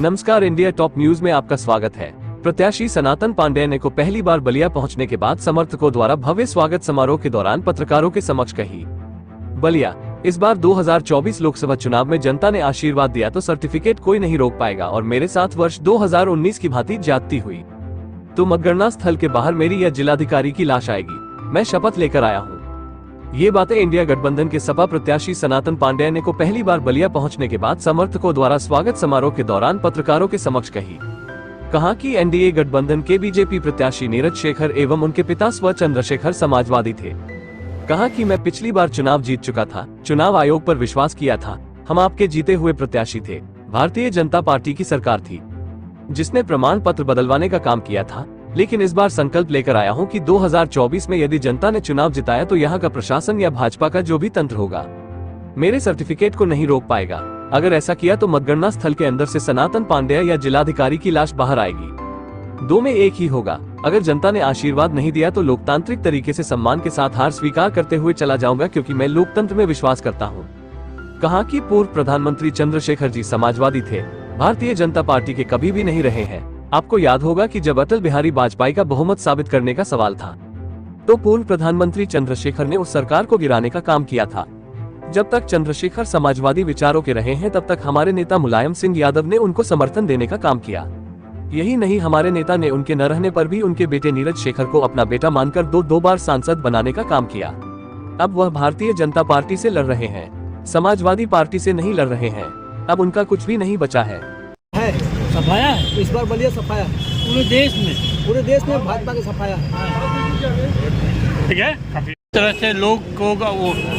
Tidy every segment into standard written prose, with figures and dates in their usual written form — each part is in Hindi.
नमस्कार, इंडिया टॉप न्यूज में आपका स्वागत है। प्रत्याशी सनातन पांडेय ने को पहली बार बलिया पहुंचने के बाद समर्थकों द्वारा भव्य स्वागत समारोह के दौरान पत्रकारों के समक्ष कही। बलिया, इस बार 2024 लोकसभा चुनाव में जनता ने आशीर्वाद दिया तो सर्टिफिकेट कोई नहीं रोक पाएगा और मेरे साथ वर्ष 2019 की भांति ज्यादती हुई तो मतगणना स्थल के बाहर मेरी या जिलाधिकारी की लाश आएगी। मैं शपथ लेकर आया हूँ। ये बातें इंडिया गठबंधन के सपा प्रत्याशी सनातन पांडेय ने को पहली बार बलिया पहुंचने के बाद समर्थकों द्वारा स्वागत समारोह के दौरान पत्रकारों के समक्ष कही। कहा कि एनडीए गठबंधन के बीजेपी प्रत्याशी नीरज शेखर एवं उनके पिता स्व चंद्रशेखर समाजवादी थे। कहा कि मैं पिछली बार चुनाव जीत चुका था, चुनाव आयोग पर विश्वास किया था, हम आपके जीते हुए प्रत्याशी थे। भारतीय जनता पार्टी की सरकार थी जिसने प्रमाण पत्र बदलवाने का काम किया था, लेकिन इस बार संकल्प लेकर आया हूं कि 2024 में यदि जनता ने चुनाव जिताया तो यहाँ का प्रशासन या भाजपा का जो भी तंत्र होगा मेरे सर्टिफिकेट को नहीं रोक पाएगा। अगर ऐसा किया तो मतगणना स्थल के अंदर से सनातन पांडेय या जिलाधिकारी की लाश बाहर आएगी। दो में एक ही होगा। अगर जनता ने आशीर्वाद नहीं दिया तो लोकतांत्रिक तरीके से सम्मान के साथ हार स्वीकार करते हुए चला जाऊंगा, क्योंकि मैं लोकतंत्र में विश्वास करता हूँ। कहा कि पूर्व प्रधानमंत्री चंद्रशेखर जी समाजवादी थे, भारतीय जनता पार्टी के कभी भी नहीं रहे हैं। आपको याद होगा कि जब अटल बिहारी वाजपेयी का बहुमत साबित करने का सवाल था तो पूर्व प्रधानमंत्री चंद्रशेखर ने उस सरकार को गिराने का काम किया था। जब तक चंद्रशेखर समाजवादी विचारों के रहे हैं तब तक हमारे नेता मुलायम सिंह यादव ने उनको समर्थन देने का काम किया। यही नहीं, हमारे नेता ने उनके न रहने पर भी उनके बेटे नीरज शेखर को अपना बेटा मानकर दो बार सांसद बनाने का काम किया। अब वह भारतीय जनता पार्टी से लड़ रहे हैं, समाजवादी पार्टी से नहीं लड़ रहे हैं। अब उनका कुछ भी नहीं बचा है। सफाया है इस बार बलिया, सफाया पूरे देश में भाजपा के सफाया है। ठीक है, काफी तरह से लोग को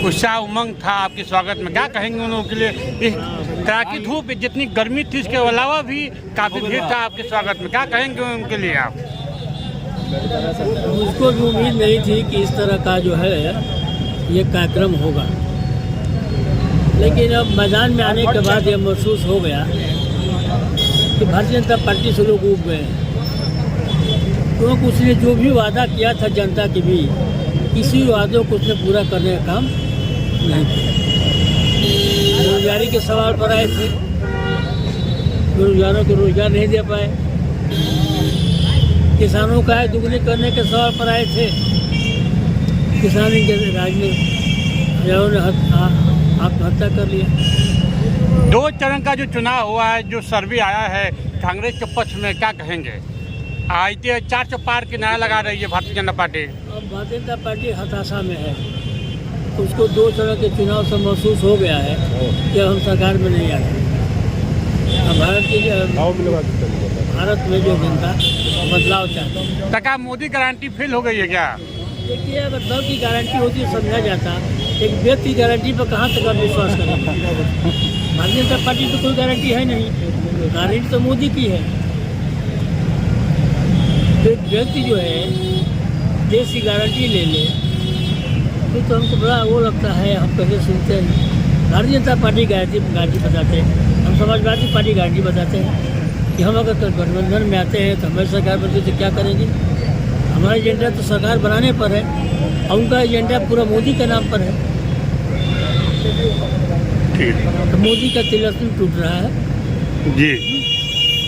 उत्साह उमंग था आपके स्वागत में। क्या कहेंगे उन लोगों के लिए? इस तरह की धूप, जितनी गर्मी थी, इसके अलावा भी काफी भीड़ था आपके स्वागत में। क्या कहेंगे उनके लिए आप? मुझको भी उम्मीद नहीं थी कि इस तरह का जो है ये कार्यक्रम होगा, लेकिन अब मैदान में आने के बाद ये महसूस हो गया कि भारतीय जनता पार्टी से लोग उब गए हैं, क्योंकि उसने जो भी वादा किया था जनता के भी, किसी वादों को उसने पूरा करने का काम नहीं किया। बेरोजगारी के सवाल पर आए थे, बेरोजगारों को रोजगार नहीं दे पाए। किसानों का आय दुगनी करने के सवाल पर आए थे, किसानी के राज में आत्महत्या कर लिया। 2 चरण का जो चुनाव हुआ है, जो सर्वे आया है कांग्रेस के पक्ष में, क्या कहेंगे? आईटी 400 पार किनारा लगा रही है भारतीय जनता पार्टी। अब भारतीय जनता पार्टी हताशा में है। उसको 2 चरण के चुनाव से महसूस हो गया है कि हम सरकार में नहीं आ रहे। भारत में जो जनता बदलाव चाहती है। टका मोदी गारंटी फेल हो गई है क्या? देखिए, अगर दल की गारंटी होती समझा जाता, एक व्यक्ति की गारंटी पर कहाँ तक आप विश्वास करेंगे? भारतीय जनता पार्टी तो कोई गारंटी है नहीं, गारंटी तो मोदी की है। तो एक व्यक्ति जो है देश की गारंटी ले ले तो हमको बड़ा वो लगता है। हम पहले सुनते हैं भारतीय जनता पार्टी गारंटी बताते हैं, हम समाजवादी पार्टी गारंटी बताते हैं कि हम अगर गठबंधन में आते हैं तो हमारी सरकार बनती तो क्या करेंगे। हमारा एजेंडा तो सरकार बनाने पर है और उनका एजेंडा पूरा मोदी के नाम पर है। तो मोदी का तिलस्म टूट रहा है जी।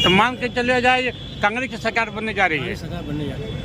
तो मान के चले जाए कांग्रेस की सरकार बनने जा रही है। सरकार बनने जा रही है।